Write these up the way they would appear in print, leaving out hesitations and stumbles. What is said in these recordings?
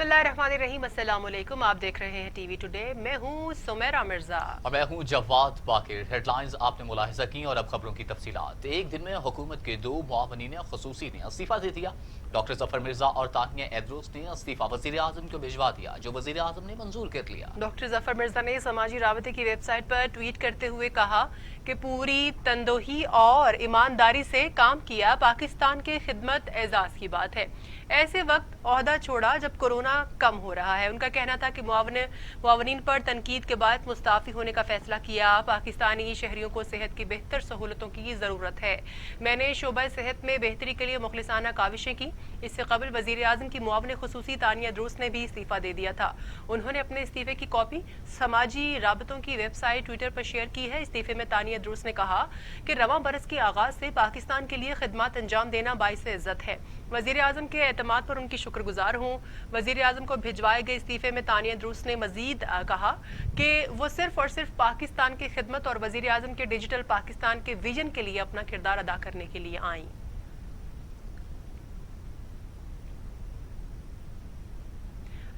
बिस्मिल्लाहिर्रहमानिर्रहीम, अस्सलाम वालेकुम। आप देख रहे हैं टीवी टुडे। मैं हूँ सुमेरा मिर्जा और मैं हूँ जवाद बाकिर। हेडलाइंस आपने मुलाहिजा की और अब खबरों की तफसीलात। एक दिन में हुकूमत के दो मुआवनीन खुसूसी ने इस्तीफा दे दिया। डॉक्टर जफर मिर्जा और तानिया एदरुस ने इस्तीफा वजीर आजम को भिजवा दिया, जो वजीर आजम ने मंजूर कर लिया। डॉक्टर जफर मिर्जा ने समाजी राबते की वेबसाइट पर ट्वीट करते हुए कहा कि पूरी तंदोही और ईमानदारी से काम किया पाकिस्तान के खिदमत एजाज की बात है। ऐसे वक्त ओहदा छोड़ा जब कोरोना कम हो रहा है। उनका कहना था कि मुआवनीन पर तनकीद के बाद मुस्ताफी होने का फैसला किया। पाकिस्तानी शहरियों को सेहत की बेहतर सहूलतों की ज़रूरत है। मैंने शोबा सेहत में बेहतरी के लिए मुखलिसाना काविशें की। इससे कबल वजीर आजम की मुआवन खुसूसी तानिया एदरुस ने भी इस्तीफा दे दिया था। उन्होंने अपने इस्तीफे की कॉपी समाजी राबतों की वेबसाइट ट्विटर पर शेयर की है। इस्तीफे में तानिया एदरुस ने कहा कि रवां बरस के आगाज से पाकिस्तान के लिए खिदमत अंजाम देना बाइस इज्जत है। वजीर आजम के एतमाद पर उनकी शुक्रगुजार हूँ। वजीर आजम को भिजवाए गए इस्तीफे में तानिया एदरुस ने मजीद कहा कि वो सिर्फ और सिर्फ पाकिस्तान की खिदमत और वजीर आजम के डिजिटल पाकिस्तान के विजन के लिए अपना किरदार अदा करने के लिए आई।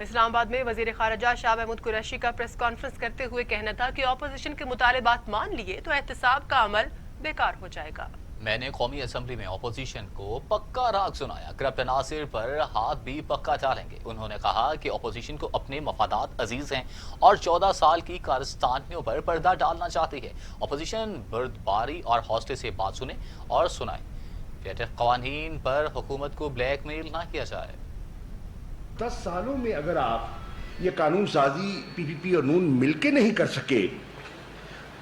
इस्लामाबाद में वजीर खारजा शाह महमूद कुरैशी का प्रेस कॉन्फ्रेंस करते हुए कहना था कि अपोजिशन के मुतालिबात मान लिए तो एहतसाब का अमल बेकार हो जाएगा। मैंने कौमी असम्बली में अपोजिशन को पक्का राग सुनाया। करप्ट अनासिर पर हाथ भी पक्का डालेंगे। उन्होंने कहा कि अपोजिशन को अपने मफादात अजीज हैं और 14 साल की कारस्तानियों पर पर्दा डालना चाहती है। अपोजिशन बर्दबारी और हौसले से बात सुने और सुनाए। कवानीन पर हुकूमत को ब्लैकमेल ना किया जाए। 10 सालों में अगर आप ये कानून साजी पीपीपी और नून मिलके नहीं कर सके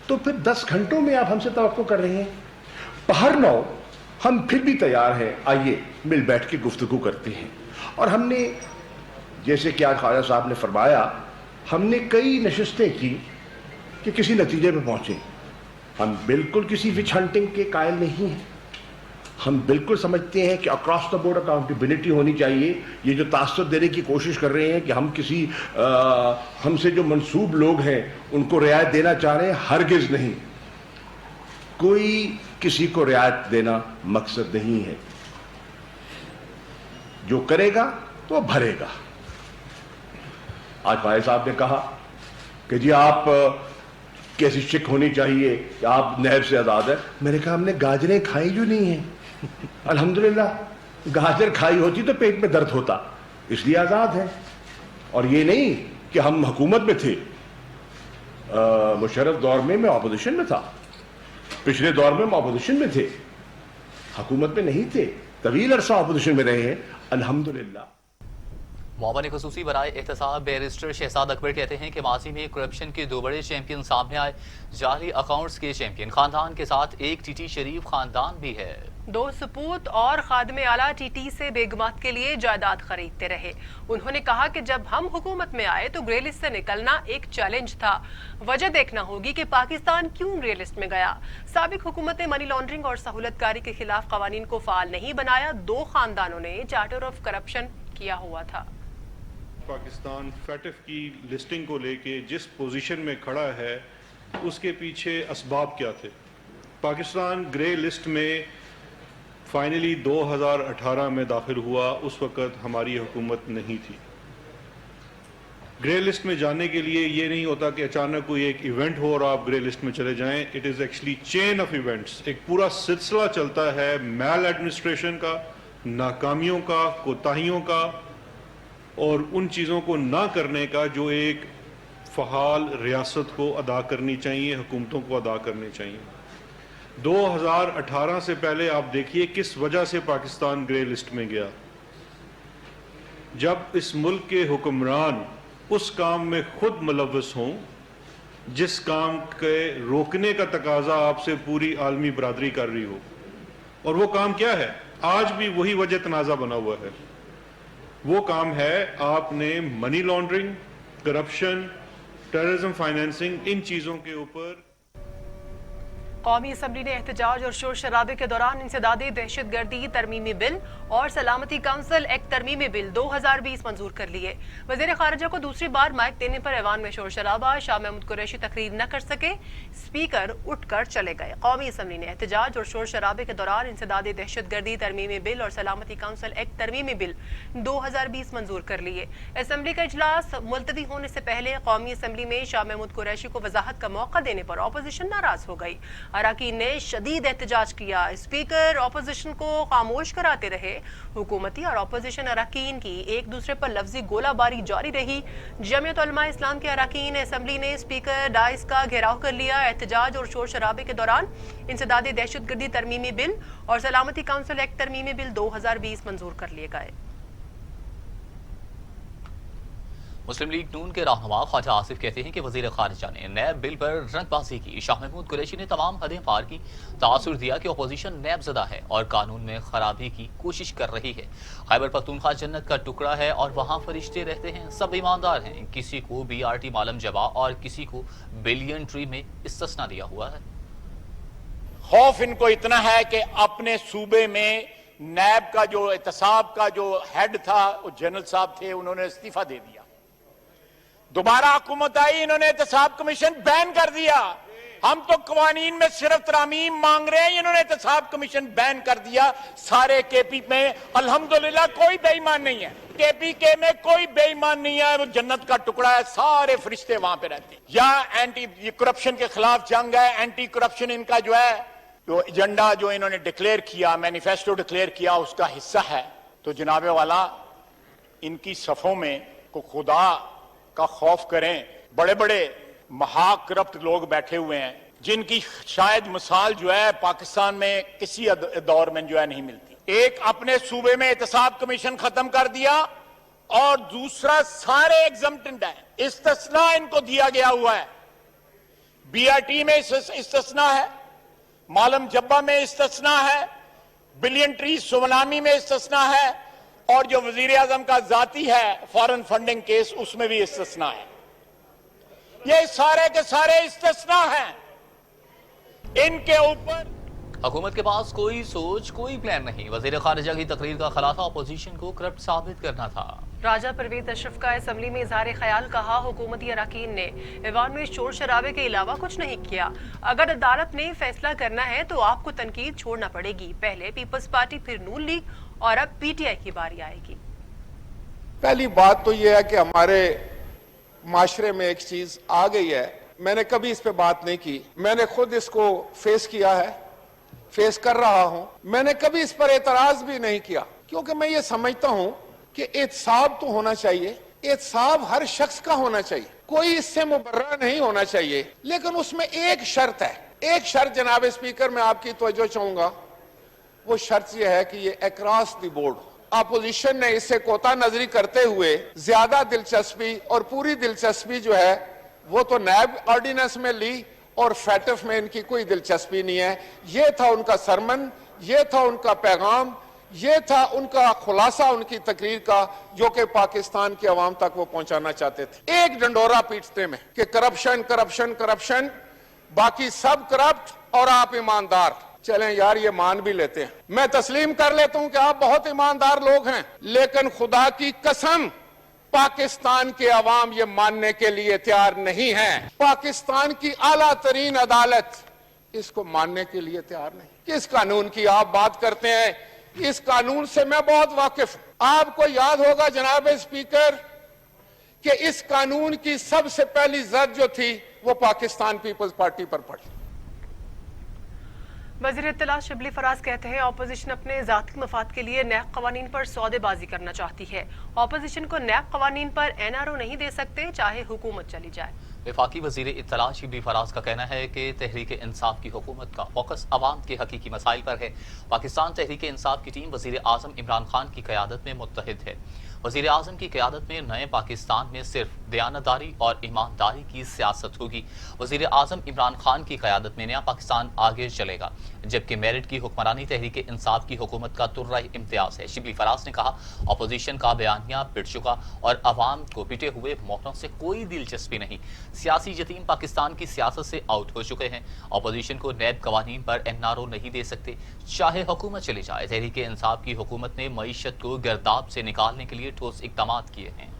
तो फिर 10 घंटों में आप हमसे तवक्को कर रहे हैं। पहर 9 हम फिर भी तैयार हैं, आइए मिल बैठ के गुफ्तगू करते हैं। और हमने जैसे कि आज ख्वाजा साहब ने फरमाया, हमने कई नशिस्तें की कि किसी नतीजे पे पहुंचे। हम बिल्कुल किसी विच हंटिंग के कायल नहीं हैं। हम बिल्कुल समझते हैं कि अक्रॉस द बोर्ड अकाउंटेबिलिटी होनी चाहिए। ये जो तासुर देने की कोशिश कर रहे हैं कि हम किसी हमसे जो मंसूब लोग हैं उनको रियायत देना चाह रहे हैं, हरगिज नहीं। कोई किसी को रियायत देना मकसद नहीं है। जो करेगा तो भरेगा। आज भाई साहब ने कहा कि जी आप कैसी शिक होनी चाहिए कि आप नहर से आजाद है। मैंने कहा हमने गाजरें खाई जो नहीं है। अल्हम्दुलिल्लाह, गाजर खाई होती तो पेट में दर्द होता, इसलिए आजाद है। और ये नहीं कि हम हुकूमत में थे। मुशर्रफ दौर में मैं अपोजिशन में था, पिछले दौर में हम अपोजिशन में थे, हुकूमत में नहीं थे। तवील अरसा अपोजिशन में रहे हैं, अल्हम्दुलिल्लाह। मुआवन खुसूसी बराए एहतसाब बैरिस्टर शहजाद अकबर कहते हैं कि माजी में करप्शन के 2 बड़े चैंपियन सामने आए। जाली अकाउंट्स के चैंपियन खानदान के साथ एक टीटी शरीफ खानदान भी है। 2 सपूत और खादमे आला टीटी से बेगमात के लिए जायदाद खरीदते रहे। उन्होंने कहा कि जब हम हुकूमत में आए तो ग्रे लिस्ट से निकलना एक चैलेंज था। वजह देखना होगी कि पाकिस्तान क्यों ग्रे लिस्ट में गया। साबिक हुकूमत ने मनी लॉन्ड्रिंग और सहूलतकारी के खिलाफ कवानीन को फाल नहीं बनाया। 2 खानदानों ने चार्टर ऑफ करप्शन किया हुआ था। पाकिस्तान फैटिफ की लिस्टिंग को लेके जिस पोजीशन में खड़ा है उसके पीछे असबाब क्या थे। पाकिस्तान ग्रे लिस्ट में फाइनली 2018 में दाखिल हुआ। उस वक़्त हमारी हुकूमत नहीं थी। ग्रे लिस्ट में जाने के लिए ये नहीं होता कि अचानक कोई एक इवेंट हो और आप ग्रे लिस्ट में चले जाएं। It is actually chain of events. एक पूरा सिलसिला चलता है मैल एडमिनिस्ट्रेशन का, नाकामियों का, कोताहियों का और उन चीज़ों को ना करने का जो एक फ़हाल रियासत को अदा करनी चाहिए, हुकूमतों को अदा करनी चाहिए। 2018 से पहले आप देखिए किस वजह से पाकिस्तान ग्रे लिस्ट में गया। जब इस मुल्क के हुक्मरान उस काम में खुद मुलव्वस हों जिस काम के रोकने का तकाजा आपसे पूरी आलमी बरादरी कर रही हो। और वो काम क्या है? आज भी वही वजह तनाज़ा बना हुआ है। वो काम है आपने money laundering, corruption, terrorism financing, इन चीज़ों के ऊपर। قومی اسمبلی نے احتجاج اور شور شرابے کے دوران انسدادی دہشت گردی ترمیمی بل اور سلامتی کونسل ایکٹ ترمیمی بل 2020 منظور کر لیے۔ وزیر خارجہ کو دوسری بار مائک دینے پر ایوان میں شور شرابہ، شاہ محمود قریشی تقریر نہ کر سکے، اسپیکر اٹھ کر چلے گئے۔ قومی اسمبلی نے احتجاج اور شور شرابے کے دوران انسدادی دہشت گردی ترمیمی بل اور سلامتی کونسل ایکٹ ترمیمی بل 2020 منظور کر لیے۔ اسمبلی کا اجلاس ملتوی ہونے سے پہلے قومی اسمبلی میں شاہ محمود قریشی کو وضاحت کا موقع دینے پر اپوزیشن ناراض ہو گئی۔ اراکین نے شدید احتجاج کیا، اسپیکر اپوزیشن کو خاموش کراتے رہے۔ حکومتی اور اپوزیشن اراکین کی ایک دوسرے پر لفظی گولہ باری جاری رہی۔ جمعیت علماء اسلام کے اراکین اسمبلی نے اسپیکر ڈائس کا گھیراؤ کر لیا۔ احتجاج اور شور شرابے کے دوران انسدادی دہشت گردی ترمیمی بل اور سلامتی کونسل ایکٹ ترمیمی بل 2020 منظور کر لیے گئے۔ مسلم لیگ نون کے رہنما خواجہ آصف کہتے ہیں کہ وزیر خارجہ نے نیب بل پر رنگ بازی کی۔ شاہ محمود قریشی نے تمام حدیں پار کی، تاثر دیا کہ اپوزیشن نیب زدہ ہے اور قانون میں خرابی کی کوشش کر رہی ہے۔ خیبر پختونخوا جنت کا ٹکڑا ہے اور وہاں فرشتے رہتے ہیں، سب ایماندار ہیں، کسی کو BRT مالم جبا اور کسی کو بلین ٹری میں استثنا دیا ہوا ہے۔ خوف ان کو اتنا ہے کہ اپنے صوبے میں نیب کا جو احتساب کا جو ہیڈ تھا وہ جنرل صاحب تھے، انہوں نے استعفیٰ دے دیا۔ دوبارہ حکومت آئی، انہوں نے احتساب کمیشن بین کر دیا۔ ہم تو قوانین میں صرف ترامیم مانگ رہے ہیں، انہوں نے احتساب کمیشن بین کر دیا۔ سارے KP میں الحمدللہ کوئی بے ایمان نہیں ہے، KPK میں کوئی بے ایمان نہیں ہے، وہ جنت کا ٹکڑا ہے، سارے فرشتے وہاں پہ رہتے ہیں۔ یا اینٹی کرپشن کے خلاف جنگ ہے، اینٹی کرپشن ان کا جو ہے جو ایجنڈا جو انہوں نے ڈکلیئر کیا، مینیفیسٹو ڈکلیئر کیا، اس کا حصہ ہے۔ تو جناب والا ان کی صفوں میں کو خدا کا خوف کریں۔ بڑے بڑے مہا کرپٹ لوگ بیٹھے ہوئے ہیں جن کی شاید مثال جو ہے پاکستان میں کسی دور میں جو ہے نہیں ملتی۔ ایک اپنے صوبے میں احتساب کمیشن ختم کر دیا اور دوسرا سارے ایگزمپٹڈ ہیں، استثناء ان کو دیا گیا ہوا ہے۔ BRT میں استثناء ہے، مالم جبہ میں استثناء ہے، بلین ٹری سونامی میں استثناء ہے، اور جو وزیر اعظم کا ذاتی ہے فارن فنڈنگ کیس اس میں بھی استثناء ہے۔ یہ سارے کے سارے استثناء ہیں، ان کے اوپر حکومت کے پاس کوئی سوچ، کوئی پلان نہیں۔ وزیر خارجہ کی تقریر کا خلاصہ اپوزیشن کو کرپٹ ثابت کرنا تھا۔ راجہ پرویز اشرف کا اسمبلی میں اظہار خیال، کہا حکومتی اراکین نے ایوان میں شور شرابے کے علاوہ کچھ نہیں کیا۔ اگر عدالت نے فیصلہ کرنا ہے تو آپ کو تنقید چھوڑنا پڑے گی، پہلے پیپلز پارٹی پھر نون لیگ اور اب PTI کی باری آئے گی۔ پہلی بات تو یہ ہے کہ ہمارے معاشرے میں ایک چیز آ گئی ہے، میں نے کبھی اس پہ بات نہیں کی، میں نے خود اس کو فیس کیا ہے، فیس کر رہا ہوں، میں نے کبھی اس پر اعتراض بھی نہیں کیا، کیونکہ میں یہ سمجھتا ہوں کہ احتساب تو ہونا چاہیے، احتساب ہر شخص کا ہونا چاہیے، کوئی اس سے مبرہ نہیں ہونا چاہیے، لیکن اس میں ایک شرط ہے، ایک شرط جناب اسپیکر میں آپ کی توجہ چاہوں گا، وہ شرط یہ ہے کہ یہ across the board who. Opposition نے اس سے کوتا نظری کرتے ہوئے زیادہ دلچسپی اور پوری دلچسپی جو ہے وہ تو نیب آرڈیننس میں لی اور فیٹف میں ان کی کوئی دلچسپی نہیں ہے۔ یہ تھا ان کا سرمن، یہ تھا ان کا پیغام، یہ تھا ان کا خلاصہ ان کی تقریر کا جو کہ پاکستان کی عوام تک وہ پہنچانا چاہتے تھے۔ ایک ڈنڈورا پیٹتے میں کہ کرپشن کرپشن کرپشن، باقی سب کرپٹ اور آپ ایماندار۔ چلیں یار یہ مان بھی لیتے ہیں، میں تسلیم کر لیتا ہوں کہ آپ بہت ایماندار لوگ ہیں، لیکن خدا کی قسم پاکستان کے عوام یہ ماننے کے لیے تیار نہیں ہے۔ پاکستان کی اعلیٰ ترین عدالت اس کو ماننے کے لیے تیار نہیں۔ کس قانون کی آپ بات کرتے ہیں؟ اس قانون سے میں بہت واقف ہوں۔ آپ کو یاد ہوگا جناب اسپیکر کہ اس قانون کی سب سے پہلی زد جو تھی وہ پاکستان پیپلز پارٹی پر پڑی۔ وزیر اطلاع شبلی فراز کہتے ہیں اپوزیشن اپنے ذاتی مفاد کے لیے نیب قوانین پر سودے بازی کرنا چاہتی ہے، اپوزیشن کو نیب قوانین پر NRO نہیں دے سکتے چاہے حکومت چلی جائے۔ وفاقی وزیر اطلاع شبلی فراز کا کہنا ہے کہ تحریک انصاف کی حکومت کا فوکس عوام کے حقیقی مسائل پر ہے۔ پاکستان تحریک انصاف کی ٹیم وزیر اعظم عمران خان کی قیادت میں متحد ہے۔ वज़ीर आज़म की क़यादत में नए पाकिस्तान में सिर्फ दयानतदारी और ईमानदारी की सियासत होगी। वज़ीर आज़म इमरान खान की क़यादत में नया पाकिस्तान आगे चलेगा, जबकि मेरिट की हुक्मरानी तहरीक इंसाफ की हुकूमत का तुर्रा इम्तियाज़ है। शिबली फराज ने कहा, अपोजिशन का बयानिया पिट चुका और अवाम को पिटे हुए मोहरों से कोई दिलचस्पी नहीं। सियासी यतीम पाकिस्तान की सियासत से आउट हो चुके हैं। अपोजिशन को नैब कवानीन पर NRO नहीं दे सकते, चाहे हुकूमत चली जाए। तहरीक इंसाफ की हुकूमत ने मईशत को गर्दाब से निकालने के लिए ठोस इक़दाम किए हैं।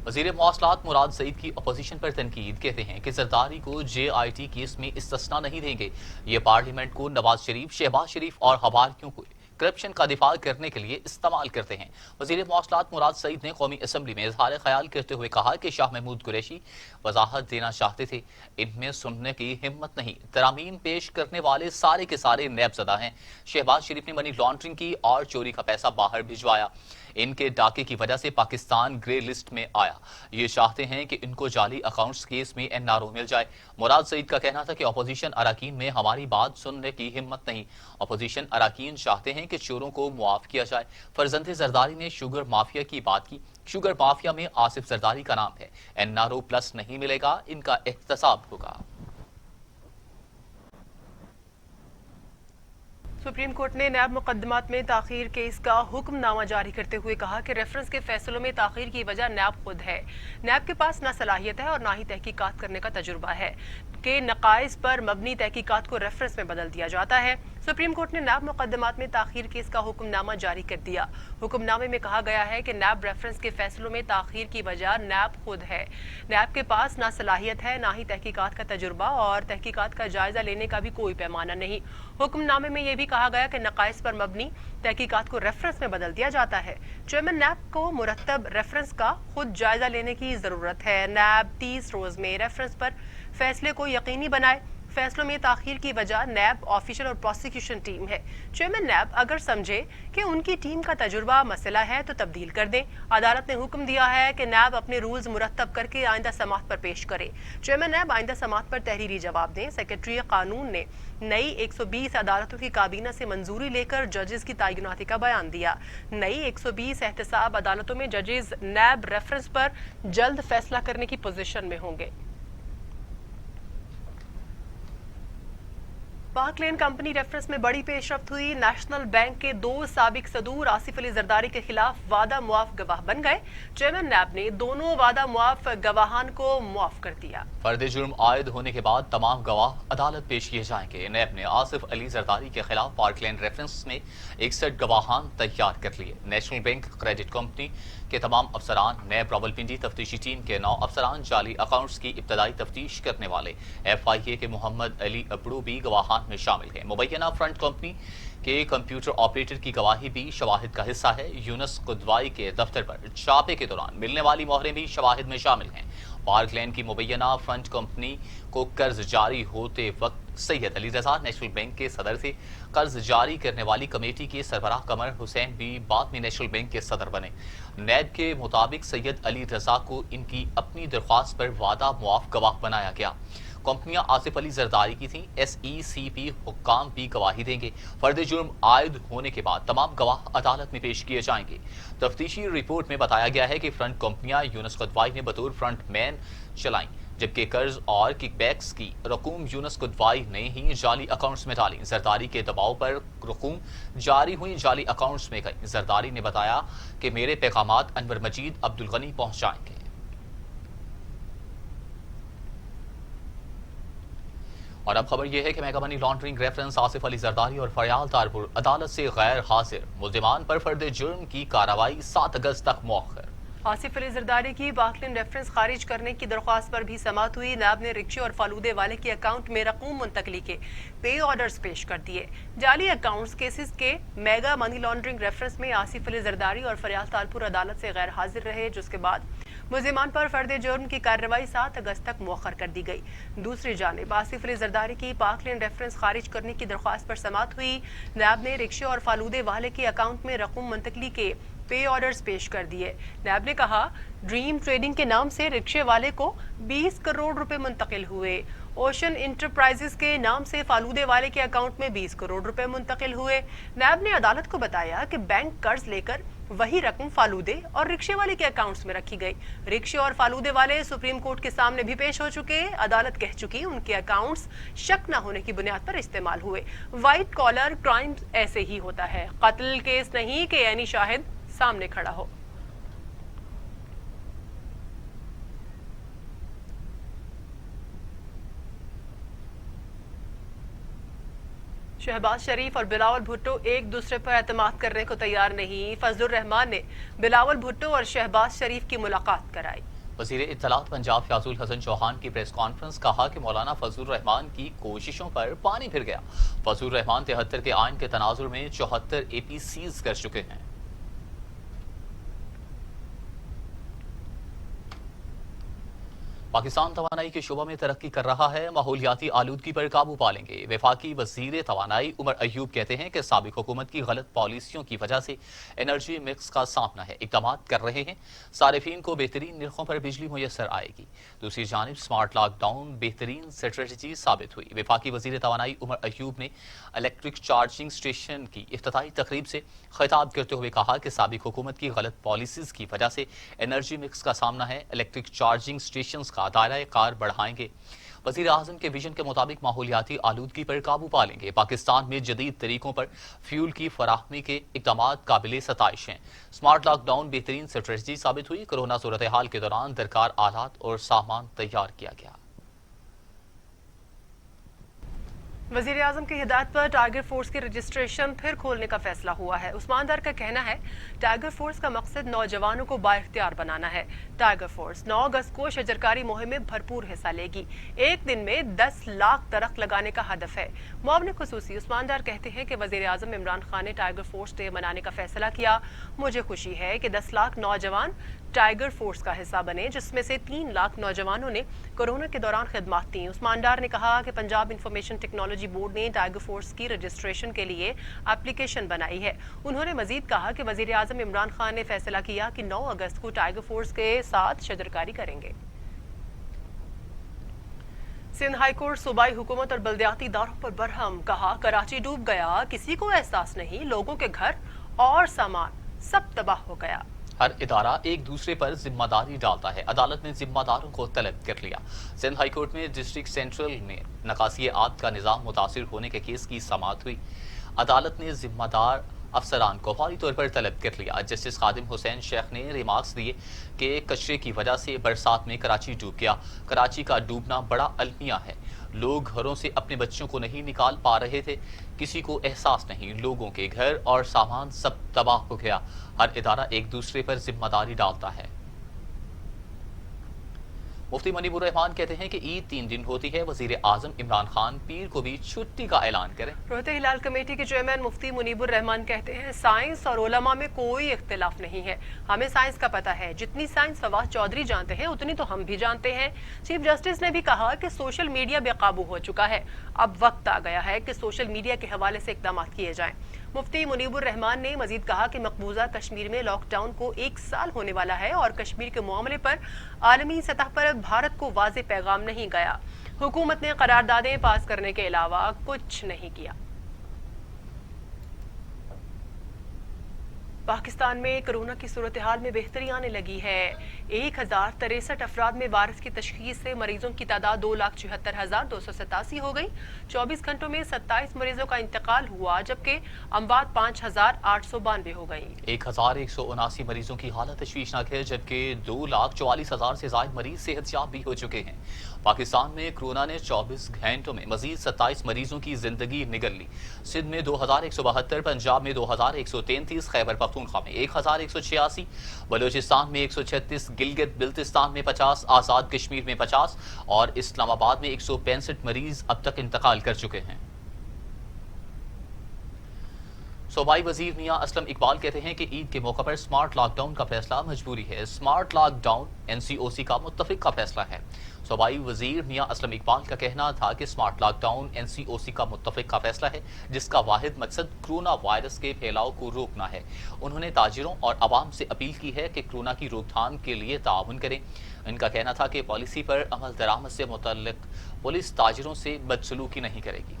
वज़ीर मवासलात मुराद सईद की अपोजिशन पर तनकीद, कहते हैं कि जरदारी को JIT केस में इस्तिस्ना नहीं देंगे। ये पार्लियामेंट को नवाज शरीफ, शहबाज शरीफ और हवारियों को करप्शन का दिफा करने के लिए इस्तेमाल करते हैं। वज़ीर मवासलात मुराद सईद ने कौमी असम्बली में इजहार ख्याल करते हुए कहा कि शाह महमूद कुरैशी वजाहत देना चाहते थे, इनमें सुनने की हिम्मत नहीं। तरामीम पेश करने वाले सारे के सारे नैबज़दा हैं। शहबाज शरीफ ने मनी लॉन्ड्रिंग की और चोरी का पैसा बाहर भिजवाया। इनके डाके की वजह से पाकिस्तान ग्रे लिस्ट में आया। ये चाहते हैं कि इनको जाली अकाउंट्स केस में NRO मिल जाए। मुराद सईद का कहना था कि अपोजिशन अराकीन में हमारी बात सुनने की हिम्मत नहीं। अपोजिशन अराकीन चाहते हैं कि चोरों को मुआफ किया जाए। फरजंद जरदारी ने शुगर माफिया की बात की। शुगर माफिया में आसिफ जरदारी का नाम है। NRO प्लस नहीं मिलेगा, इनका एहतसाब होगा। सुप्रीम कोर्ट ने नैब मुकदमात में ताखीर केस का हुक्मनामा जारी करते हुए कहा कि रेफरेंस के फैसलों में ताखीर की वजह नैब खुद है। नैब के पास ना सलाहियत है और ना ही तहकीकात करने का तजुर्बा है कि नकाइस पर मबनी तहकीकात को रेफरेंस में बदल दिया जाता है। सुप्रीम कोर्ट ने नैब मुकदमात में ताखीर केस का हुक्मनामा जारी कर दिया। हुक्मनामे में कहा गया है कि नैब रेफरेंस के फैसलों में ताखीर की वजह नैब खुद है। नैब के पास ना सलाहियत है, ना ही तहकीकात का तजुर्बा और तहकीकात का जायजा लेने का भी कोई पैमाना नहीं। हुक्मनामे में यह भी कहा गया कि नकाइस पर मबनी तहकीकात को रेफरेंस में बदल दिया जाता है। चेयरमैन नैब को मुरतब रेफरेंस का खुद जायजा लेने की जरूरत है। नैब 30 रोज में रेफरेंस पर फैसले को यकीनी बनाए। फैसलों में ताखीर की वजह नैब ऑफिशियल और प्रोसिक्यूशन टीम है। चेयरमैन नैब अगर समझे कि उनकी टीम का तजुर्बा मसला है तो तब्दील कर दें। अदालत ने हुक्म दिया है कि नैब अपने रूल्स मुरतब करके आइंदा समाअत पर पेश करे। चेयरमैन नैब आइंदा समाअत पर तहरीरी जवाब दें। सेक्रेटरी कानून ने नई 120 अदालतों की काबीना से मंजूरी लेकर जजेस की तैनाती का बयान दिया। नई 120 एहतसाब अदालतों में जजेस नैब रेफरेंस पर जल्द फैसला करने की पोजीशन में होंगे। पाक लेन कंपनी रेफरेंस में बड़ी पेशरफ्त हुई। नेशनल बैंक के 2 साबिक सदूर आसिफ अली जरदारी के खिलाफ वादा मुआफ गवाह बन गए। चेयरमैन नैब ने दोनों वादा मुआफ गवाहान को मुआफ कर दिया। फर्द जुर्म आयद होने के बाद तमाम गवाह अदालत पेश किए जाएंगे। नैब ने आसिफ अली जरदारी के खिलाफ पार्क लेन रेफरेंस में 61 गवाहान तैयार कर लिए। नेशनल बैंक क्रेडिट कंपनी के तमाम अफसरान, नैब रावलपिंडी तफ्तीशी टीम के 9 अफसरान, जाली अकाउंट्स की इब्तदाई तफ्तीश करने वाले FIA के मोहम्मद अली अबड़ू भी गवाहान में शामिल है। मुबैना फ्रंट कंपनी के कंप्यूटर ऑपरेटर की गवाही भी शवाहिद का हिस्सा है। यूनुस कुदवाई के दफ्तर पर छापे के दौरान मिलने वाली मोहरें भी शवाहिद में शामिल हैं। पार्क लेन की मुबैना फ्रंट कंपनी को कर्ज जारी होते वक्त सैयद अली रजा नेशनल बैंक के सदर थे। कर्ज जारी करने वाली कमेटी के सरबराह कमर हुसैन भी बाद में नेशनल बैंक के सदर बने। नैब के मुताबिक सैयद अली रजा को इनकी अपनी दरख्वास्त पर वादा मुआफ गवाह बनाया गया। कंपनियां आसिफ अली जरदारी की थी। SECP हुक्काम भी गवाही देंगे। फर्द जुर्म आयद होने के बाद तमाम गवाह अदालत में पेश किए जाएंगे। तफ्तीशी रिपोर्ट में बताया गया है कि फ्रंट कंपनियां यूनुस कुदवाई ने बतौर फ्रंट मैन चलाई, जबकि कर्ज और किकबैक्स की रकूम यूनुस कुदवाई ने ही जाली अकाउंट्स में डाली। जरदारी के दबाव पर रकूम जारी हुई जाली अकाउंट्स में गई। जरदारी ने बताया कि मेरे पैगामात अनवर मजीद अब्दुल गनी पहुंचाएंगे। और अब खबर यह है कि mega money laundering reference Asif Ali Zardari और फरियाल तारपुर अदालत से गैर हाजिर। मुल्जिमान पर फर्द जुर्म की कार्रवाई 7 अगस्त तक मौखर। आसिफ अली जरदारी की पाक लेन रेफरेंस खारिज करने की दरख्वास्त पर भी समाअत हुई। नैब ने रिक्शे और फालूदे वाले के अकाउंट में रकूम मुंतकली के पे ऑर्डर्स पेश कर दिए। जाली अकाउंट्स केसेस के मेगा मनी लॉन्ड्रिंग रेफरेंस में आसिफ अली जरदारी और फरियाल तारपुर अदालत से गैर हाजिर रहे, जिसके बाद मुल्जिमान पर फर्द जुर्म की कार्रवाई 7 अगस्त तक मौखर कर दी गई। दूसरी जानिब आसिफ अली जरदारी की पाक लेन रेफरेंस खारिज करने की दरख्वास्त पर समाअत हुई। नैब ने रिक्शे और फालूदे वाले के अकाउंट में रकूम मुंतकली के पे ऑर्डर्स पेश कर दिए। नैब ने कहा ड्रीम ट्रेडिंग के नाम से रिक्शे वाले को 20 करोड़ रुपए मुंतकिल हुए। ओशन इंटरप्राइजेस के नाम से फालूदे वाले के अकाउंट में 20 करोड़ रुपए मुंतकिल हुए। नैब ने अदालत को बताया कि बैंक कर्ज लेकर वही रकम फालूदे और रिक्शे वाले के अकाउंट्स में रखी गई। रिक्शे और फालूदे वाले सुप्रीम कोर्ट के सामने भी पेश हो चुके। अदालत कह चुकी उनके अकाउंट्स शक न होने की बुनियाद पर इस्तेमाल हुए। व्हाइट कॉलर क्राइम ऐसे ही होता है, कत्ल केस नहीं कि यानी शाहिद सामने खड़ा हो। शहबाज शरीफ और बिलावल भुट्टो एक दूसरे पर एतमाद करने को तैयार नहीं। फजलुर रहमान ने बिलावल भुट्टो और शहबाज शरीफ की मुलाकात कराई। वज़ीर इत्तलात पंजाब फयाजुल हसन चौहान की प्रेस कॉन्फ्रेंस, कहा कि मौलाना फजलुर रहमान की कोशिशों पर पानी फिर गया। फजलुर रहमान 73 के आइन के तनाजुर में 74 AP सीज कर चुके हैं। पाकिस्तान तवानाई के शोबा में तरक्की कर रहा है, माहौलियाती आलूदगी पर काबू पा लेंगे। वफाकी वजीर तवानाई उमर अयूब कहते हैं कि साबिक हुकूमत की गलत पॉलिसियों की वजह से एनर्जी मिक्स का सामना है, इक़दाम कर रहे हैं, सारिफीन को बेहतरीन निर्खों पर बिजली मुयसर आएगी। दूसरी जानिब स्मार्ट लॉकडाउन बेहतरीन स्ट्रेटजी साबित हुई। वफाकी वजीर तवानाई उमर अयूब ने इलेक्ट्रिक चार्जिंग स्टेशन की इफ्तिताही तकरीब से खिताब करते हुए कहा कि साबिक हुकूमत की गलत पॉलिसीज की वजह से एनर्जी मिक्स का सामना है, इलेक्ट्रिक चार्जिंग स्टेशन का दायरा कार बढ़ाएंगे। वज़ीर आज़म के विजन के मुताबिक माहौलियाती आलूदगी पर काबू पा लेंगे। पाकिस्तान में जदीद तरीकों पर फ्यूल की फराहमी के इक़दाम काबिल सताइश हैं। स्मार्ट लॉकडाउन बेहतरीन स्ट्रेटजी साबित हुई। कोरोना सूरत हाल के दौरान दरकार आलात और सामान तैयार किया गया। वज़ीर आज़म की हिदायत पर टाइगर फोर्स की रजिस्ट्रेशन फिर खोलने का फैसला हुआ है। उस्मान दार का कहना है टाइगर फोर्स का मकसद नौजवानों को बाइख्तियार बनाना है। टाइगर फोर्स 9 अगस्त को शजरकारी मुहिम में भरपूर हिस्सा लेगी। एक दिन में 10 लाख दरख्त लगाने का हदफ है। मुआविन खुसूसी उस्मान दार कहते हैं कि वज़ीर आज़म इमरान खान ने टाइगर फोर्स डे मनाने का फैसला किया। मुझे खुशी है कि 10 लाख नौजवान टाइगर फोर्स का हिस्सा बने, जिसमें से 3 लाख नौजवानों ने कोरोना के दौरान खिदमत दी। उस्मान डार ने कहा कि पंजाब इंफॉर्मेशन टेक्नोलॉजी बोर्ड ने टाइगर फोर्स की रजिस्ट्रेशन के लिए एप्लीकेशन बनाई है। उन्होंने मजीद कहा कि वज़ीर आज़म इमरान खान ने फैसला किया कि 9 अगस्त को टाइगर फोर्स के साथ शजरकारी करेंगे। सिंध हाई कोर्ट सूबाई हुकूमत और बल्दियाती इदारों पर बरहम, कहा कराची डूब गया, किसी को एहसास नहीं, लोगों के घर और सामान सब तबाह हो गया। हर इदारा एक दूसरे पर जिम्मेदारी डालता है। अदालत ने जिम्मेदारों को तलब कर लिया। सिंध हाई कोर्ट में डिस्ट्रिक्ट सेंट्रल में नकासी आब का निज़ाम मुतासिर होने के केस की समाअत हुई। अदालत ने जिम्मेदार अफसरान को फौरी तौर पर तलब कर लिया। जस्टिस खादिम हुसैन शेख ने रिमार्क्स दिए कि कचरे की वजह से बरसात में कराची डूब गया। कराची का डूबना बड़ा अलमिया है। लोग घरों से अपने बच्चों को नहीं निकाल पा रहे थे, किसी को एहसास नहीं, लोगों के घर और सामान सब तबाह हो गया। हर इदारा एक दूसरे पर जिम्मेदारी डालता है। मुफ्ती मुनीबुर रहमान कहते हैं कि ईद 3 दिन होती है, वजीर आजम इमरान खान पीर को भी छुट्टी का ऐलान करें। रोहते हिलाल कमेटी के चेयरमैन मुफ्ती मुनीबुर रहमान कहते हैं साइंस और उलमा में कोई इख्तिलाफ नहीं है, हमें साइंस का पता है, जितनी साइंस फवाद चौधरी जानते हैं उतनी तो हम भी जानते हैं। चीफ जस्टिस ने भी कहा कि सोशल मीडिया बेकाबू हो चुका है, अब वक्त आ गया है कि सोशल मीडिया के हवाले से इकदाम किए जाएं। मुफ्ती मुनीबुर रहमान ने मजीद कहा कि मकबूजा कश्मीर में लॉकडाउन को 1 साल होने वाला है और कश्मीर के मामले पर आलमी सतह पर भारत को वाज़ेह पैगाम नहीं गया। हुकूमत ने करारदादें पास करने के अलावा कुछ नहीं किया। पाकिस्तान में कोरोना की सूरत हाल में बेहतरी आने लगी है। 1063 अफराद में वायरस की तशखीस से मरीजों की तादाद 2,76,287 हो गई। 24 घंटों में 27 मरीजों का इंतकाल हुआ, जबकि अमवात 5,892 हो गई। 1,179 मरीजों की हालत तशवीशनाक है, जबकि 2,44,000 से ज्यादा मरीज सेहतयाब भी हो चुके हैं। पाकिस्तान में कोरोना ने 24 घंटों में मजीद 27 मरीजों की जिंदगी निगल ली। सिंध में 2,172, पंजाब में 2,133, खैबर पख्तूनख्वा में 1,186, बलूचिस्तान में 136, गिलगित बिल्तिस्तान में 50, आजाद कश्मीर में 50 और इस्लामाबाद में 165 मरीज अब तक इंतकाल कर चुके हैं। सूबाई वजीर मियां असलम इकबाल कहते हैं कि ईद के मौके पर स्मार्ट लॉकडाउन का फैसला मजबूरी है। स्मार्ट लॉकडाउन NCOC का मुत्तफिक का फैसला है। सूबाई वजीर मियां असलम इकबाल का कहना था कि स्मार्ट लॉकडाउन NCOC का मुत्तफिक का फैसला है, जिसका वाहिद मकसद कोरोना वायरस के फैलाव को रोकना है। उन्होंने ताजिरों और आवाम से अपील की है कि कोरोना की रोकथाम के लिए ताउन करें। ان کا کہنا تھا کہ پالیسی پر عمل درآمد سے متعلق پولیس تاجروں سے بدسلوکی نہیں کرے گی۔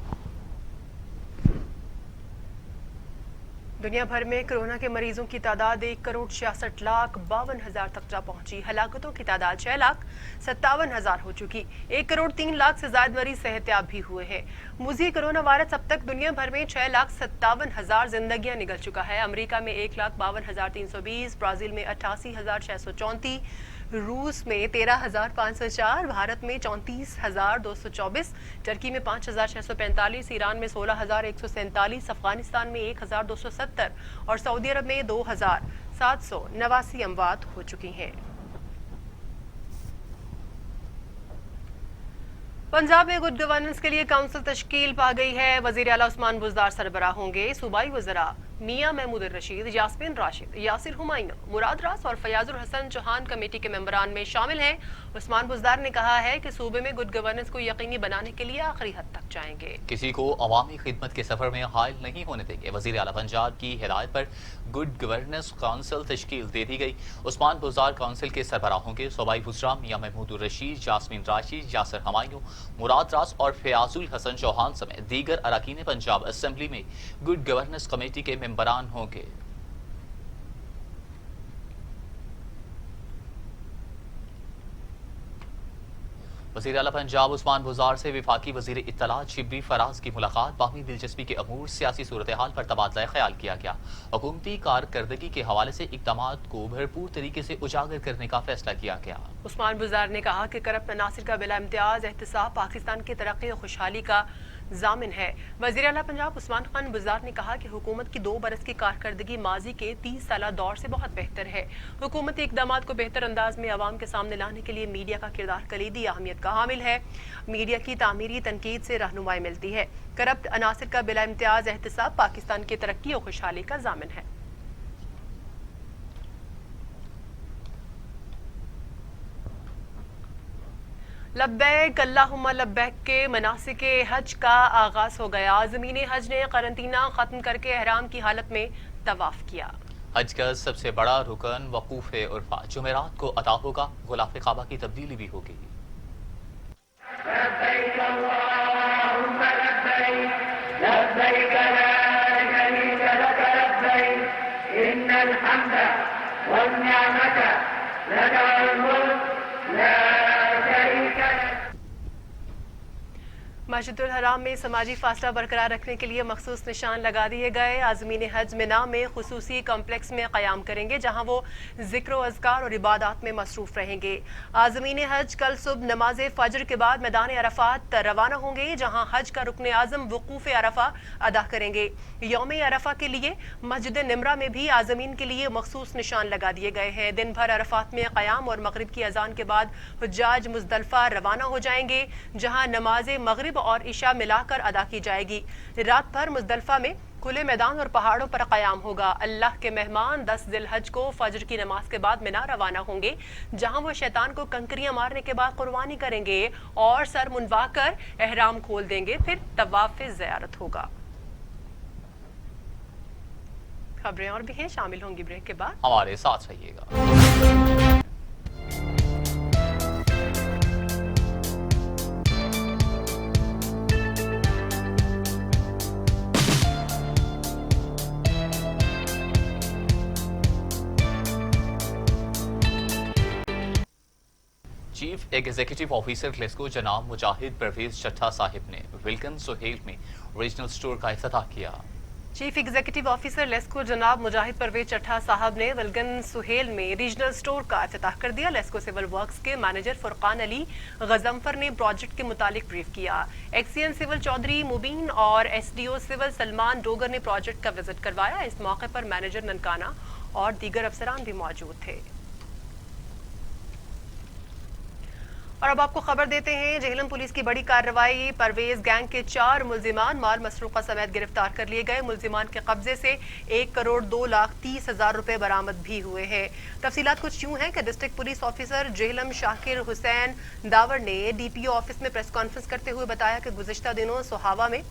دنیا بھر میں کورونا کے مریضوں کی تعداد 1,66,52,000 تک جا پہنچی۔ ہلاکتوں کی تعداد 6,57,000 ہو چکی۔ 1,03,00,000 سے زائد مریض صحت یاب بھی ہوئے ہیں۔ موذی کورونا وائرس اب تک دنیا بھر میں 6,57,000 زندگیاں نگل چکا ہے۔ امریکہ میں 1,52,320، برازیل میں 88,634، روس میں 13,504، بھارت میں 34,224، ٹرکی میں 5,645، ایران میں 16,147، افغانستان میں 1,270 اور سعودی عرب میں 2,789 اموات ہو چکی ہیں۔ پنجاب میں گڈ گورننس کے لیے کونسل تشکیل پا گئی ہے۔ وزیر اعلیٰ عثمان بزدار سربراہ ہوں گے۔ صوبائی وزراء میاں محمود الرشید، یاسمین راشد، یاسر ہمایوں، مراد راس اور فیاض الحسن چوہان کمیٹی کے ممبران میں شامل ہیں۔ عثمان بزدار نے کہا ہے کہ صوبے میں گڈ گورننس کو یقینی بنانے کے لیے آخری حد تک جائیں گے۔ کسی کو عوامی خدمت کے سفر میں حائل نہیں ہونے دیں گے۔ وزیر اعلیٰ پنجاب کی ہدایت پر گڈ گورننس کونسل تشکیل دے دی گئی۔ عثمان بزدار کونسل کے سربراہ ہوں گے۔ صوبائی وزراء میاں محمود الرشید، یاسمین راشد، یاسر ہمایوں، مراد راس اور فیاض الحسن چوہان سمیت دیگر اراکین پنجاب اسمبلی میں گڈ گورننس کمیٹی کے ممبران ہوں گے۔ وزیر اعلیٰ پنجاب عثمان بزدار سے وفاقی وزیر اطلاعات شبلی فراز کی ملاقات۔ باہمی دلچسپی کے امور، سیاسی صورتحال پر تبادلہ خیال کیا گیا۔ حکومتی کارکردگی کے حوالے سے اقدامات کو بھرپور طریقے سے اجاگر کرنے کا فیصلہ کیا گیا۔ عثمان بزدار نے کہا کہ کرپٹ عناصر کا بلا امتیاز احتساب پاکستان کی ترقی و خوشحالی کا ضامن ہے۔ وزیر اعلیٰ پنجاب عثمان خان بزدار نے کہا کہ حکومت کی 2 برس کی کارکردگی ماضی کے 30 سالہ دور سے بہت بہتر ہے۔ حکومتی اقدامات کو بہتر انداز میں عوام کے سامنے لانے کے لیے میڈیا کا کردار کلیدی اہمیت کا حامل ہے۔ میڈیا کی تعمیری تنقید سے رہنمائی ملتی ہے۔ کرپٹ عناصر کا بلا امتیاز احتساب پاکستان کی ترقی و خوشحالی کا ضامن ہے۔ لبیک اللہم لبیک کے مناسک حج کا آغاز ہو گیا۔ عازمین حج نے قرنطینہ ختم کر کے احرام کی حالت میں طواف کیا۔ حج کا سب سے بڑا رکن وقوف عرفہ جمعرات کو ادا ہوگا۔ غلاف کعبہ کی تبدیلی بھی ہوگی۔ لبیک اللہم لبیک لبیک لا شریک لک لبیک ان الحمد والنعمت لک الملک لا شریک لک۔ مسجد الحرام میں سماجی فاصلہ برقرار رکھنے کے لیے مخصوص نشان لگا دیے گئے۔ عازمین حج مینا میں خصوصی کمپلیکس میں قیام کریں گے جہاں وہ ذکر و اذکار اور عبادات میں مصروف رہیں گے۔ عازمین حج کل صبح نماز فجر کے بعد میدان عرفات روانہ ہوں گے جہاں حج کا رکن اعظم وقوف عرفہ ادا کریں گے۔ یوم عرفہ کے لیے مسجد نمرہ میں بھی عازمین کے لیے مخصوص نشان لگا دیے گئے ہیں۔ دن بھر عرفات میں قیام اور مغرب کی اذان کے بعد حجاج مزدلفہ روانہ ہو جائیں گے جہاں نماز مغرب اور عشاء ملا کر ادا کی جائے گی۔ رات بھر مزدلفہ میں کھلے میدان اور پہاڑوں پر قیام ہوگا۔ اللہ کے مہمان 10 ذی الحج کو فجر کی نماز کے بعد مینا روانہ ہوں گے جہاں وہ شیطان کو کنکریاں مارنے کے بعد قربانی کریں گے اور سر منوا کر احرام کھول دیں گے، پھر طواف زیارت ہوگا۔ خبریں اور بھی ہیں، شامل ہوں گی بریک کے بعد، ہمارے ساتھ رہیے گا۔ چیف ایگزیکٹو آفیسر گلیسکو جناب مجاہد پرویز چٹھا صاحب نے ولکن سہیل میں ریجنل سٹور کا افتتاح کیا۔ چیف ایگزیکٹو آفیسر لیسکو جناب مجاہد پرویز چٹھا صاحب نے ولگن سہیل میں ریجنل سٹور کا افتتاح کر دیا۔ لیسکو سول ورکس کے مینیجر فرقان علی غضنفر نے پروجیکٹ کے متعلق بریف کیا۔ ایکس سی این سول چودھری مبین اور S D O civil Salman Dogar نے پروجیکٹ کا وزٹ کروایا۔ اس موقع پر مینیجر ننکانہ اور دیگر افسران بھی موجود تھے۔ اور اب آپ کو خبر دیتے ہیں، جہلم پولیس کی بڑی کارروائی، پرویز گینگ کے 4 ملزمان مال مسروقہ سمیت گرفتار کر لیے گئے۔ ملزمان کے قبضے سے 1,02,30,000 روپے برآمد بھی ہوئے ہیں۔ تفصیلات کچھ یوں ہیں کہ ڈسٹرکٹ پولیس آفیسر جہلم شاکر حسین داور نے ڈی پی او آفس میں پریس کانفرنس کرتے ہوئے بتایا کہ گزشتہ دنوں سوہاوا میں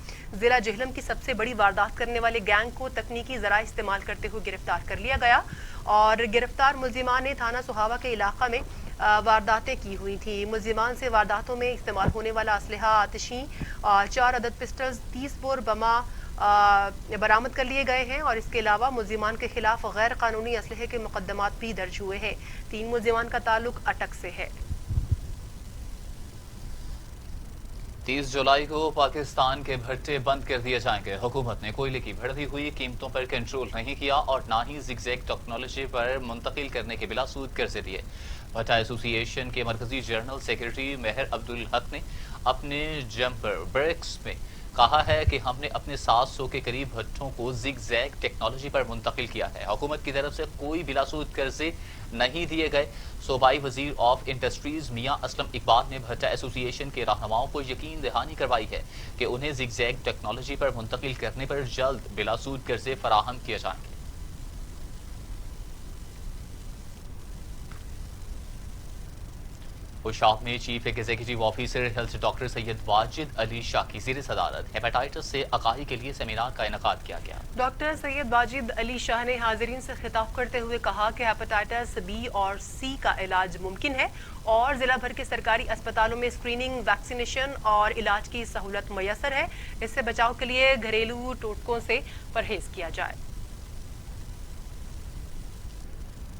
ضلع جہلم کی سب سے بڑی واردات کرنے والے گینگ کو تکنیکی ذرائع استعمال کرتے ہوئے گرفتار کر لیا گیا، اور گرفتار ملزمان نے تھانہ سوہاوا کے علاقہ میں وارداتیں کی ہوئی تھی۔ ملزمان سے وارداتوں میں استعمال ہونے والا اسلحہ، آتشیں، 4 عدد پسٹلز، 30 بور بما برآمد کر لیے گئے ہیں، اور اس کے علاوہ ملزمان کے خلاف غیر قانونی اسلحے کے مقدمات بھی درج ہوئے ہیں۔ 3 ملزمان کا تعلق اٹک سے ہے۔ 30 جولائی کو پاکستان کے بھٹے بند کر دیے جائیں گے۔ حکومت نے کوئلے کی بڑھتی ہوئی قیمتوں پر کنٹرول نہیں کیا اور نہ ہی زگ زیگ ٹیکنالوجی پر منتقل کرنے کے بلا سود قرضے دیے۔ بھٹا ایسوسی ایشن کے مرکزی جنرل سیکرٹری مہر عبدالحق نے اپنے جمپر بریکس میں کہا ہے کہ ہم نے اپنے 700 کے قریب بھٹوں کو زگ زیگ ٹیکنالوجی پر منتقل کیا ہے۔ حکومت کی طرف سے کوئی بلا سود قرضے نہیں دیے گئے۔ صوبائی وزیر آف انڈسٹریز میاں اسلم اقبال نے بھٹا ایسوسی ایشن کے رہنماؤں کو یقین دہانی کروائی ہے کہ انہیں زگ زیگ ٹیکنالوجی پر منتقل کرنے پر جلد بلا سود قرضے فراہم کیے جائیں گے۔ ہوشاب میں chief executive officer health doctor Syed Wajid Ali Shah کی زیر صدارت ہیپاٹائٹس سے آگاہی کے لیے سیمینار کا انعقاد کیا گیا۔ ڈاکٹر سید واجد علی شاہ نے حاضرین سے خطاب کرتے ہوئے کہا کہ ہیپاٹائٹس بی اور سی کا علاج ممکن ہے، اور ضلع بھر کے سرکاری اسپتالوں میں اسکریننگ، ویکسینیشن اور علاج کی سہولت میسر ہے۔ اس سے بچاؤ کے لیے گھریلو ٹوٹکوں سے پرہیز کیا جائے۔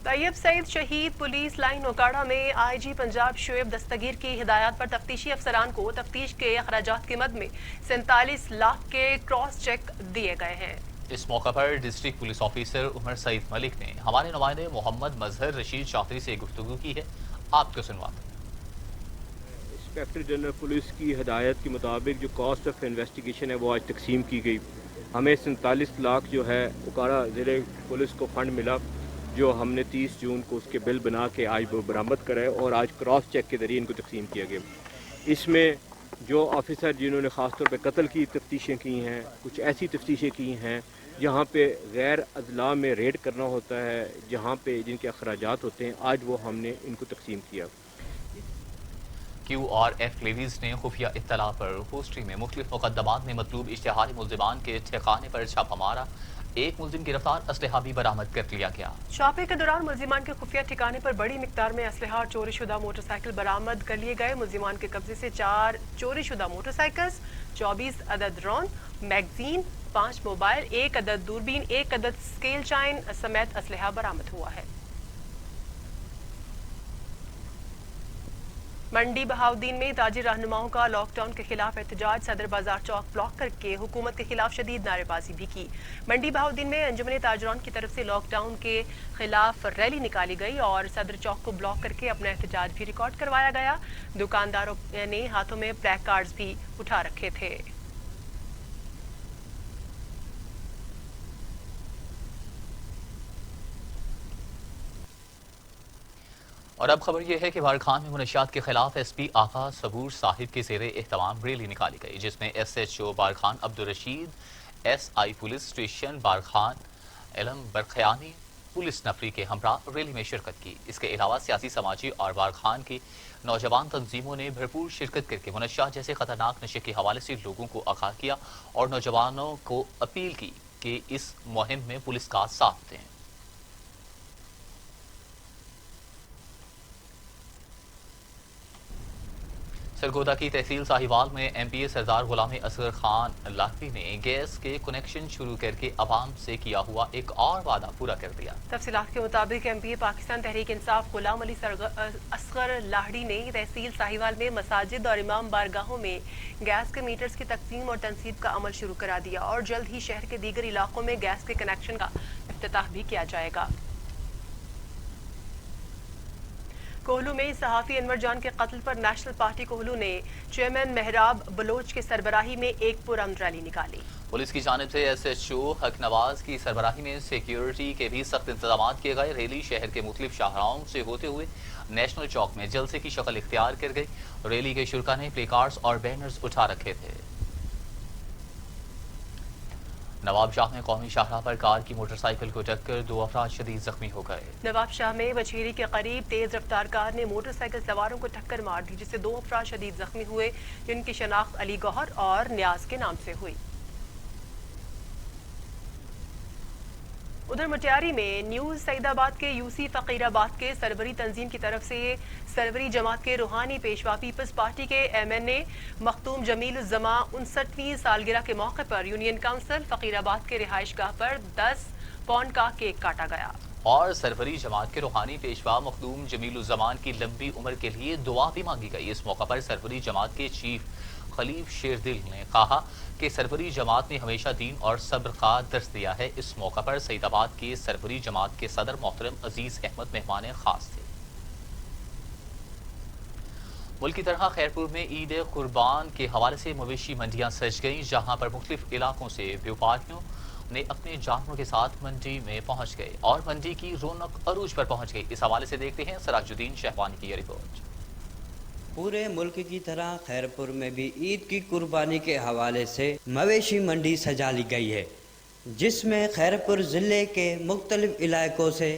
طیب سعید شہید پولیس لائن اوکاڑا میں آئی جی پنجاب شعیب دستگیر کی ہدایات پر تفتیشی افسران کو تفتیش کے اخراجات کی مد میں 47 لاکھ کے کراس چیک دیے گئے ہیں۔ اس موقع پر ڈسٹرکٹ پولیس آفیسر عمر سعید ملک نے ہمارے نمائندے محمد مظہر رشید چودھری سے گفتگو کی ہے، آپ کو سنواتے ہیں۔ انسپیکٹر جنرل پولیس کی ہدایت کے مطابق جو کاسٹ آف انویسٹیگیشن ہے وہ آج تقسیم کی گئی۔ ہمیں 47 لاکھ جو ہے اوکاڑا ضلع پولیس کو فنڈ ملا، جو ہم نے 30 جون کو اس کے بل بنا کے آج وہ برآمد کرے اور آج کراس چیک کے ذریعے ان کو تقسیم کیا گیا۔ اس میں جو آفیسر جنہوں نے خاص طور پہ قتل کی تفتیشیں کی ہیں، کچھ ایسی تفتیشیں کی ہیں جہاں پہ غیر اضلاع میں ریڈ کرنا ہوتا ہے، جہاں پہ جن کے اخراجات ہوتے ہیں، آج وہ ہم نے ان کو تقسیم کیا۔ کیو آر ایف لیویز نے خفیہ اطلاع پر ہوسٹری میں مختلف مقدمات میں مطلوب اشتہاری ملزمان کے ٹھکانے پر چھاپہ مارا، 1 ملزم گرفتار، اسلحہ بھی برآمد کر لیا گیا۔ چھاپے کے دوران ملزمان کے خفیہ ٹھکانے پر بڑی مقدار میں اسلحہ اور چوری شدہ موٹر سائیکل برآمد کر لیے گئے۔ ملزمان کے قبضے سے 4 چوری شدہ موٹر سائیکلز، 24 عدد رون میگزین، 5 موبائل، 1 عدد دوربین، 1 عدد اسکیل چائن سمیت اسلحہ برآمد ہوا ہے۔ منڈی بہاؤدین میں تاجر رہنماؤں کا لاک ڈاؤن کے خلاف احتجاج، صدر بازار چوک بلاک کر کے حکومت کے خلاف شدید نعرے بازی بھی کی۔ منڈی بہاؤدین میں انجمن تاجران کی طرف سے لاک ڈاؤن کے خلاف ریلی نکالی گئی اور صدر چوک کو بلاک کر کے اپنا احتجاج بھی ریکارڈ کروایا گیا۔ دکانداروں نے ہاتھوں میں پلیک کارڈز بھی اٹھا رکھے تھے۔ اور اب خبر یہ ہے کہ بارکھان میں منشیات کے خلاف ایس پی آقا صبور صاحب کے زیر اہتمام ریلی نکالی گئی، جس میں S H O Barkhan Abdul Rashid, S I police station Barkhan علم برقیانی پولیس نفری کے ہمراہ ریلی میں شرکت کی۔ اس کے علاوہ سیاسی، سماجی اور بارکھان کی نوجوان تنظیموں نے بھرپور شرکت کر کے منشیات جیسے خطرناک نشے کے حوالے سے لوگوں کو آگاہ کیا اور نوجوانوں کو اپیل کی کہ اس مہم میں پولیس کا ساتھ دیں۔ سرگودا کی تحصیل ساہیوال میں ایم پی اے سردار غلام اصغر خان لاہوری نے گیس کے کنیکشن شروع کر کے عوام سے کیا ہوا ایک اور وعدہ پورا کر دیا۔ تفصیلات کے مطابق ایم پی اے پاکستان تحریک انصاف غلام علی اصغر لاہڑی نے تحصیل ساہیوال میں مساجد اور امام بارگاہوں میں گیس کے میٹرز کی تقسیم اور تنصیب کا عمل شروع کرا دیا اور جلد ہی شہر کے دیگر علاقوں میں گیس کے کنیکشن کا افتتاح بھی کیا جائے گا۔ کوہلو میں صحافی انور جان کے قتل پر نیشنل پارٹی کوہلو نے چیئرمین مہراب بلوچ کے سربراہی میں ایک پرامن ریلی نکالی۔ पुलिस की जानिब से SHO हक नवाज की सरबराही में सिक्योरिटी के भी सख्त इंतजाम किए गए। रैली शहर के मुख्तलिफ शाहराहों से होते हुए नेशनल चौक में जलसे की शक्ल इख्तियार कर गई। रैली के शुरका ने प्ले कार्ड्स और बैनर्स उठा रखे थे। नवाबशाह में कौमी शाहराह पर कार की मोटरसाइकिल को टक्कर 2 अफराद शदीद जख्मी हो गए। नवाबशाह में बछेरी के करीब तेज रफ्तार कार ने मोटरसाइकिल सवारों को टक्कर मार दी, जिससे 2 अफराद शदीद जख्मी हुए, जिनकी शनाख्त अली गौहर और न्याज के नाम से हुई। उधर मटियारी में न्यूज सईदाबाद के UC फकीराबाद के सरवरी तंजीम की तरफ से सरवरी जमात के रूहानी पेशवा पीपल्स पार्टी के MNA मखतूम जमीलुज़्ज़मा 59वीं सालगिरह के मौके पर यूनियन काउंसिल फकीराबाद के रिहाइशगाह पर 10 पाउंड का केक काटा गया। और सरवरी जमात के रूहानी पेशवा मखदूम जमीलुज़्ज़मान की लंबी उम्र के लिए दुआ भी मांगी गई। इस मौका पर सरवरी जमात के चीफ खलीफ शेरदिल ने कहा कि सरवरी जमात ने हमेशा दीन और सब्र का दर्स दिया है। इस मौका पर सईदाबाद के सरवरी जमात के सदर मोहतरम अजीज अहमद मेहमान खास थे। मुल्क की तरह खैरपुर में ईद कुर्बान के हवाले से मवेशी मंडियां सज गईं, जहां पर मुख्तलिफ इलाकों से व्यापारियों ने अपने जानवरों के साथ मंडी में पहुंच गए और मंडी की रौनक अरूज पर पहुंच गई। इस हवाले से देखते हैं सराजुद्दीन शहवानी की ये रिपोर्ट। पूरे मुल्क की तरह खैरपुर में भी ईद की कुर्बानी के हवाले से मवेशी मंडी सजा ली गई है, जिसमें खैरपुर ज़िले के मुख्तलिफ इलाकों से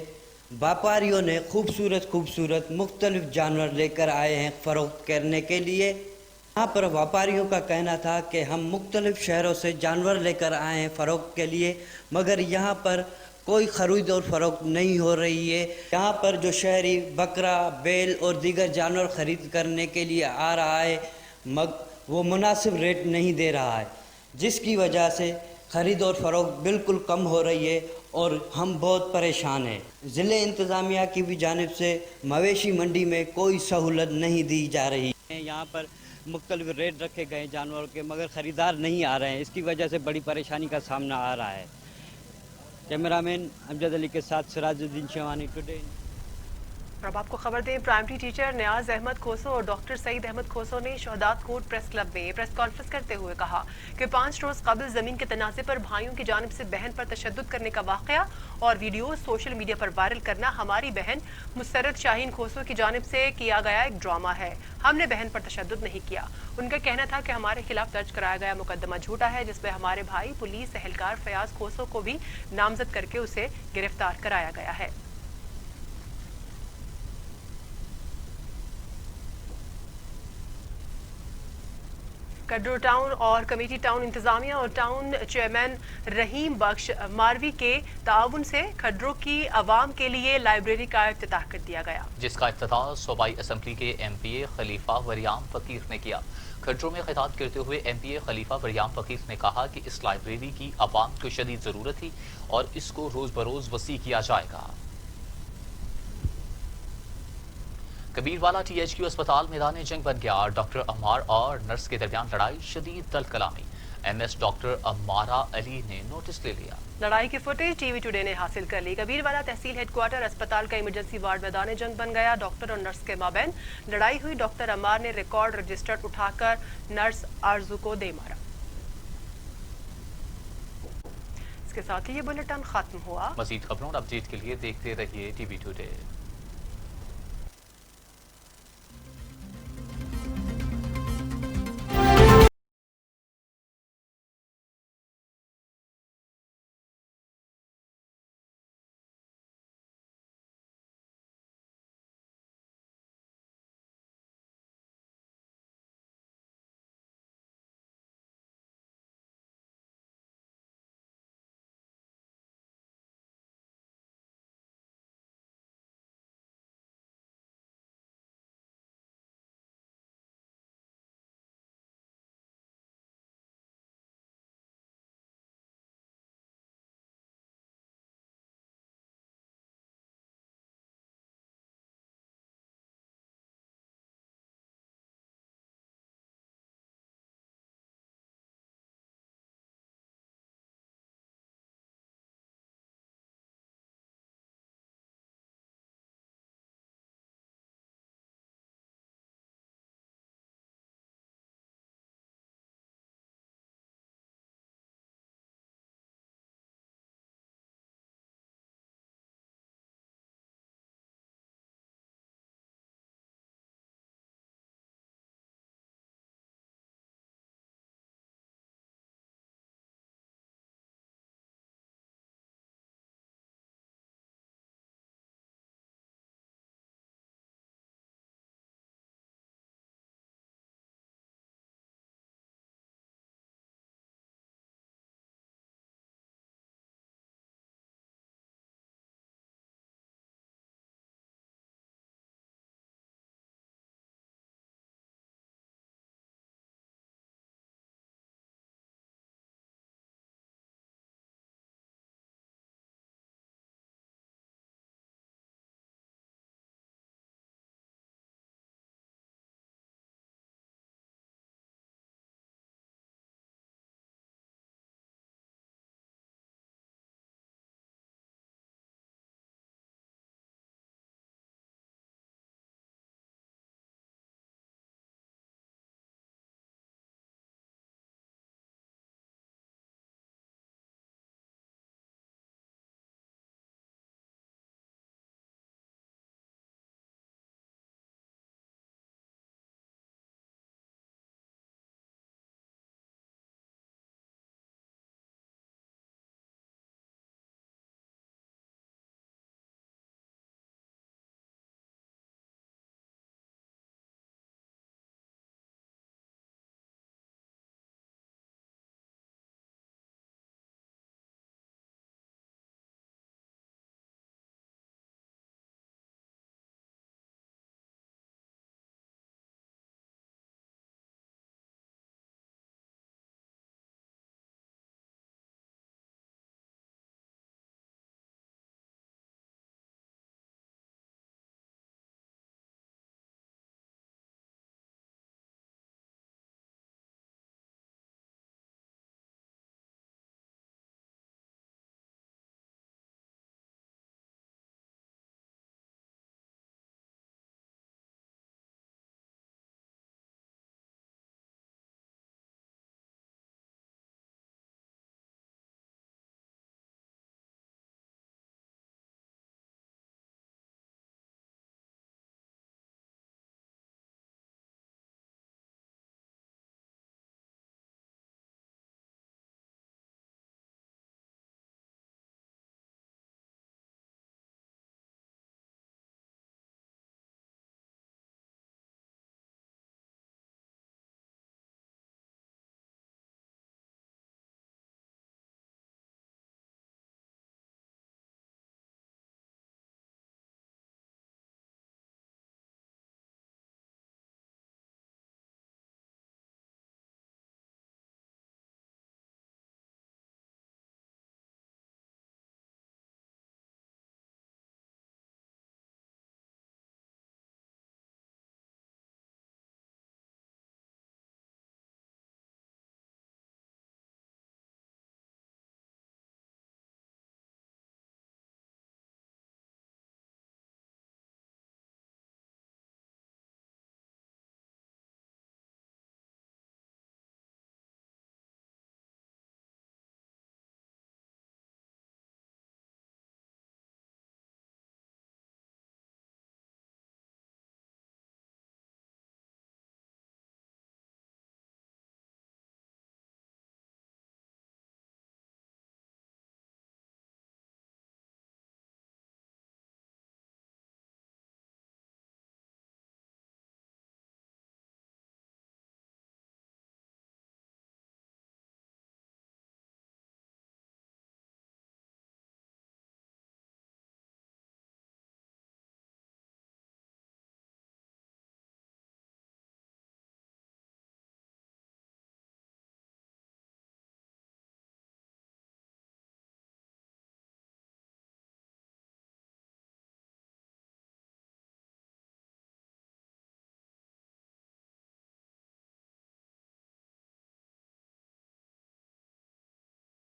व्यापारियों ने खूबसूरत मुख्तलिफ जानवर लेकर आए हैं फ़रोख्त करने के लिए। यहाँ पर व्यापारियों का कहना था कि हम मुख्तलिफ शहरों से जानवर लेकर आए हैं फ़रोख्त के लिए, मगर यहाँ पर कोई ख़रीद और फ़रोख्त नहीं हो रही है। यहाँ पर जो शहरी बकरा, बैल और दीगर जानवर ख़रीद करने के लिए आ रहा है, वो मुनासिब रेट नहीं दे रहा है, जिसकी वजह से ख़रीद और फ़रोख्त बिल्कुल कम हो रही है और हम बहुत परेशान हैं। ज़िले इंतज़ामिया की भी जानिब से मवेशी मंडी में कोई सहूलत नहीं दी जा रही है। यहाँ पर मुख्तलिफ रेट रखे गए जानवरों के, मगर ख़रीदार नहीं आ रहे हैं। इसकी वजह से बड़ी परेशानी का सामना आ रहा है। कैमरामैन अमजद अली के साथ सराजुद्दीन शहवानी, टुडे। अब आपको खबर दें, प्राइमरी टीचर न्याज अहमद खोसो और डॉक्टर सईद अहमद खोसो ने शहदात कोट प्रेस क्लब में प्रेस कॉन्फ्रेंस करते हुए कहा कि 5 रोज कबल जमीन के तनाज़े पर भाइयों की जानिब से बहन पर तशद्दुद करने का वाक़या और वीडियो सोशल मीडिया पर वायरल करना हमारी बहन मुसर्रत शाहीन खोसो की जानिब से किया गया एक ड्रामा है। हमने बहन पर तशद्दुद नहीं किया। उनका कहना था कि हमारे खिलाफ दर्ज कराया गया मुकदमा झूठा है, जिसमें हमारे भाई पुलिस एहलकार फयाज खोसो को भी नामजद करके उसे गिरफ्तार कराया गया है। कड्डो टाउन और कमेटी टाउन इंतजामिया और टाउन चेयरमैन रहीम बख्श मारवी के ताउन से खड्डो की आवाम के लिए लाइब्रेरी का इफ्तिताह कर दिया गया, जिसका इफ्तिताह सूबाई असम्बली के MPA खलीफा वरियाम फकीर ने किया। खड्डो में खिताब करते हुए MPA खलीफा वरियाम फकीर ने कहा कि इस लाइब्रेरी की आवाम को शदीद ज़रूरत थी और इसको रोज़ बरोज़ वसी किया जाएगा। कबीरवाला THQ अस्पताल मैदान जंग बन गया। डॉक्टर अम्मार और नर्स के दरमियान लड़ाई, शदीद दल कलामी। MS डॉक्टर अम्मारा अली ने नोटिस ले लिया। लड़ाई की फुटेज TV टुडे ने हासिल कर ली। कबीरवाला तहसील हेडक्वार्टर अस्पताल का इमरजेंसी वार्ड मैदान जंग बन गया। डॉक्टर और नर्स के माबैन लड़ाई हुई। डॉक्टर अम्मार ने रिकॉर्ड रजिस्टर उठाकर नर्स आरजू को दे मारा। इसके साथ ही ये बुलेटिन खत्म हुआ। मजीद खबरों और अपडेट के लिए देखते रहिए TV टुडे।